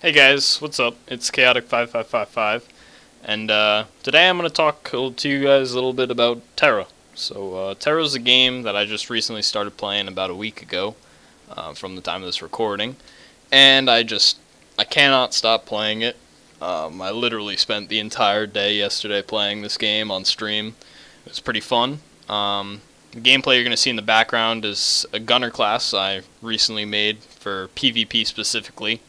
Hey guys, what's up? It's Chaotic5555, and today I'm going to talk to you guys a little bit about Terra. Terra is a game that I just recently started playing about a week ago, from the time of this recording, and I cannot stop playing it. I literally spent the entire day yesterday playing this game on stream. It was pretty fun. The gameplay you're going to see in the background is a gunner class I recently made for PvP specifically.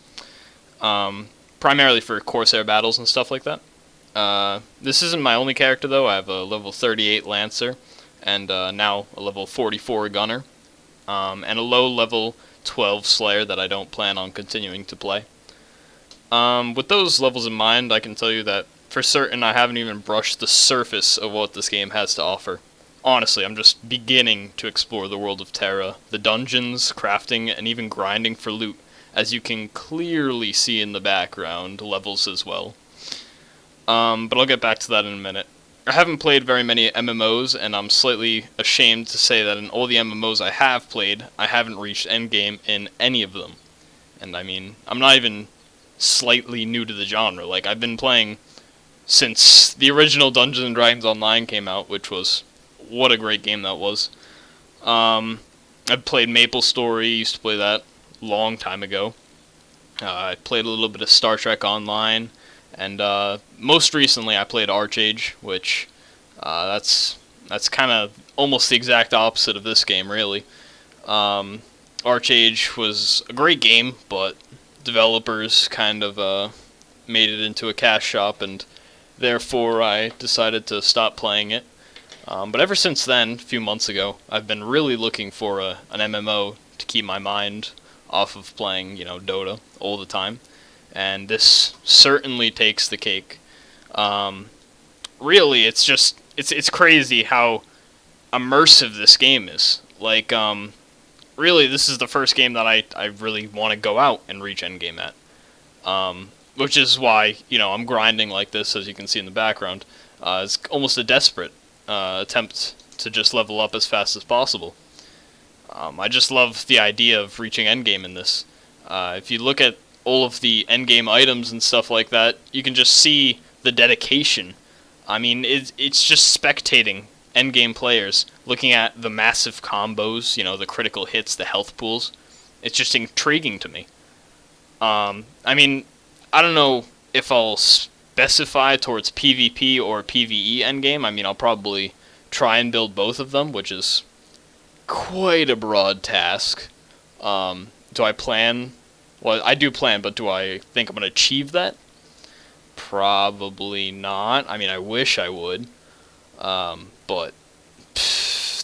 Primarily for Corsair battles and stuff like that. This isn't my only character though. I have a level 38 Lancer and now a level 44 Gunner, and a low level 12 Slayer that I don't plan on continuing to play. With those levels in mind, I can tell you that for certain I haven't even brushed the surface of what this game has to offer. Honestly, I'm just beginning to explore the world of Terra, the dungeons, crafting, and even grinding for loot, as you can clearly see in the background, levels as well. But I'll get back to that in a minute. I haven't played very many MMOs, and I'm slightly ashamed to say that in all the MMOs I have played, I haven't reached endgame in any of them. And I mean, I'm not even slightly new to the genre. Like, I've been playing since the original Dungeons & Dragons Online came out, which was, what a great game that was. I've played MapleStory, used to play that long time ago. I played a little bit of Star Trek Online, and most recently I played Archage, which that's kind of almost the exact opposite of this game, really. Archage was a great game, but developers kind of made it into a cash shop, and therefore I decided to stop playing it. But ever since then, a few months ago, I've been really looking for an MMO to keep my mind off of playing, Dota all the time, and this certainly takes the cake. Really, it's crazy how immersive this game is. Like, really, this is the first game that I really want to go out and reach endgame at. Which is why, I'm grinding like this, as you can see in the background. It's almost a desperate attempt to just level up as fast as possible. I just love the idea of reaching endgame in this. If you look at all of the endgame items and stuff like that, you can just see the dedication. I mean, it's just spectating endgame players, looking at the massive combos, the critical hits, the health pools. It's just intriguing to me. I mean, I don't know if I'll specify towards PvP or PvE endgame. I mean, I'll probably try and build both of them, which is quite a broad task. Do I plan? Well, I do plan, but do I think I'm going to achieve that? Probably not. I mean, I wish I would. But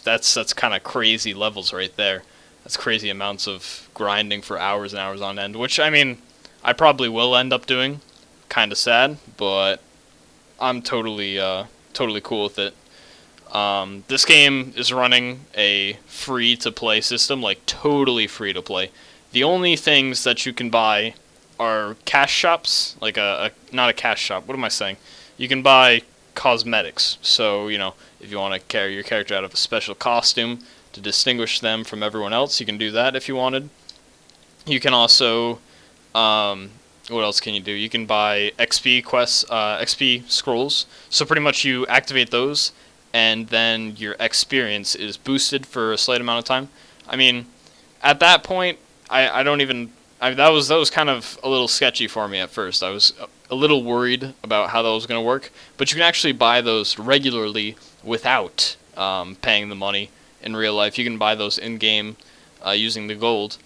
that's kind of crazy levels right there. That's crazy amounts of grinding for hours and hours on end, which, I mean, I probably will end up doing. Kind of sad, but I'm totally cool with it. This game is running a free-to-play system, like totally free-to-play. The only things that you can buy are cash shops, like not a cash shop. What am I saying? You can buy cosmetics. So, if you want to carry your character out of a special costume to distinguish them from everyone else, you can do that if you wanted. You can also, what else can you do? You can buy XP quests, XP scrolls. So pretty much you activate those, and then your experience is boosted for a slight amount of time. I mean, at that point, I don't even... that was kind of a little sketchy for me at first. I was a little worried about how that was going to work. But you can actually buy those regularly without paying the money in real life. You can buy those in-game using the gold.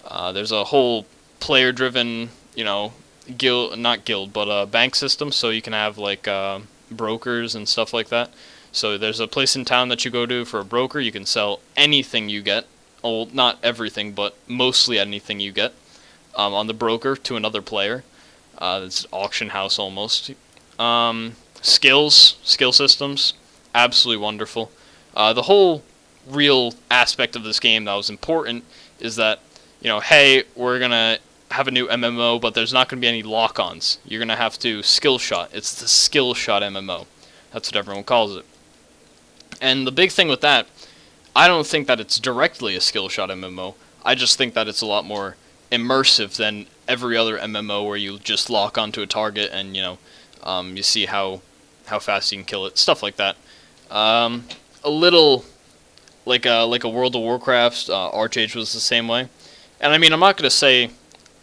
There's a whole player-driven, not guild, but bank system. So you can have, like, brokers and stuff like that. So there's a place in town that you go to for a broker. You can sell anything you get. Well, not everything, but mostly anything you get on the broker to another player. It's an auction house almost. Skill systems, absolutely wonderful. The whole real aspect of this game that was important is that, hey, we're going to have a new MMO, but there's not going to be any lock-ons. You're going to have to skill shot. It's the skill shot MMO. That's what everyone calls it. And the big thing with that, I don't think that it's directly a skill shot MMO. I just think that it's a lot more immersive than every other MMO where you just lock onto a target and you see how fast you can kill it, stuff like that. A little like a World of Warcraft, Archage was the same way. And I mean, I'm not gonna say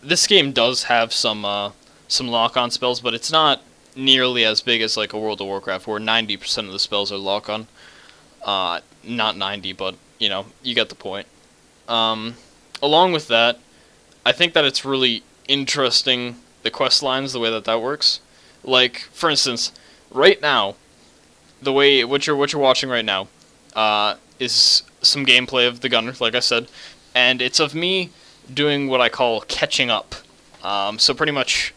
this game does have some lock-on spells, but it's not nearly as big as like a World of Warcraft, where 90% of the spells are lock-on. Not 90, but you get the point. Along with that, I think that it's really interesting, the quest lines, the way that works. Like, for instance, right now, the way what you're watching right now, is some gameplay of the gunner, like I said, and it's of me doing what I call catching up. So pretty much,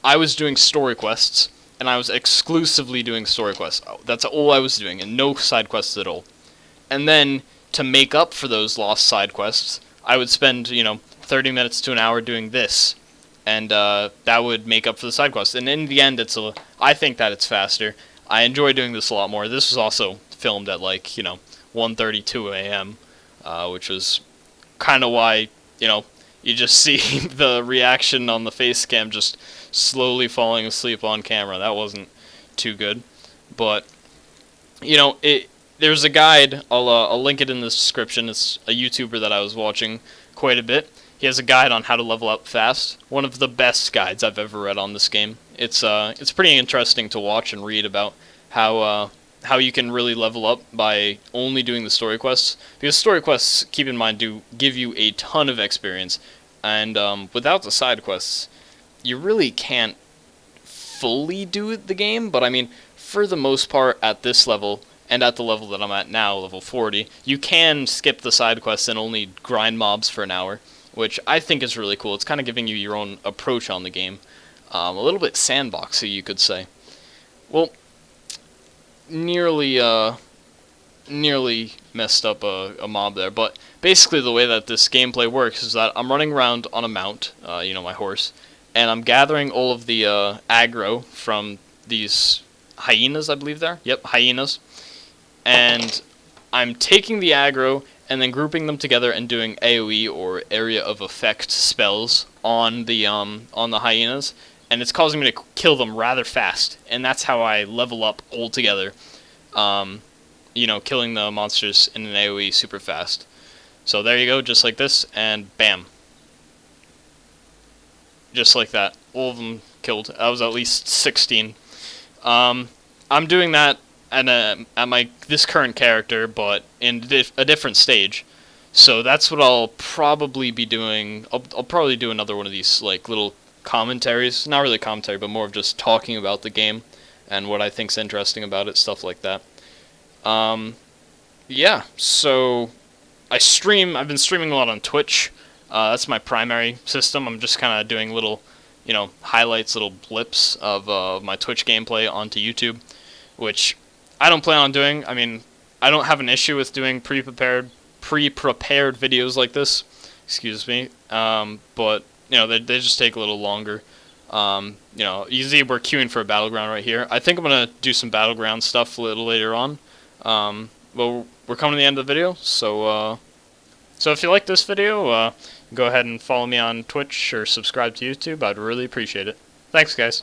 I was doing story quests, and I was exclusively doing story quests. That's all I was doing, and no side quests at all. And then, to make up for those lost side quests, I would spend, 30 minutes to an hour doing this, and that would make up for the side quests. And in the end, I think that it's faster. I enjoy doing this a lot more. This was also filmed at 1:32 a.m., which was kind of why, you just see the reaction on the face cam just slowly falling asleep on camera. That wasn't too good. But, there's a guide, I'll link it in the description. It's a YouTuber that I was watching quite a bit. He has a guide on how to level up fast. One of the best guides I've ever read on this game. It's pretty interesting to watch and read about how you can really level up by only doing the story quests. Because story quests, keep in mind, do give you a ton of experience. And without the side quests, you really can't fully do the game. But I mean, for the most part, at this level, and at the level that I'm at now, level 40, you can skip the side quests and only grind mobs for an hour, which I think is really cool. It's kind of giving you your own approach on the game. A little bit sandboxy, you could say. Well, nearly messed up a mob there, but basically the way that this gameplay works is that I'm running around on a mount, my horse, and I'm gathering all of the aggro from these hyenas, I believe they're. Yep, hyenas. And I'm taking the aggro and then grouping them together and doing AoE, or area of effect, spells on the hyenas, and it's causing me to kill them rather fast, and that's how I level up altogether. Killing the monsters in an AoE super fast. So there you go, just like this, and bam. Just like that. All of them killed. That was at least 16. I'm doing that at this current character, but in a different stage. So that's what I'll probably be doing. I'll probably do another one of these little commentaries. Not really commentary, but more of just talking about the game and what I think's interesting about it, stuff like that. Yeah, so I've been streaming a lot on Twitch. That's my primary system. I'm just kind of doing little, highlights, little blips of my Twitch gameplay onto YouTube, which I don't plan on doing. I mean, I don't have an issue with doing pre-prepared videos like this. Excuse me. But they just take a little longer. Usually we're queuing for a battleground right here. I think I'm gonna do some battleground stuff a little later on. Well, we're coming to the end of the video, so if you like this video, go ahead and follow me on Twitch or subscribe to YouTube. I'd really appreciate it. Thanks, guys.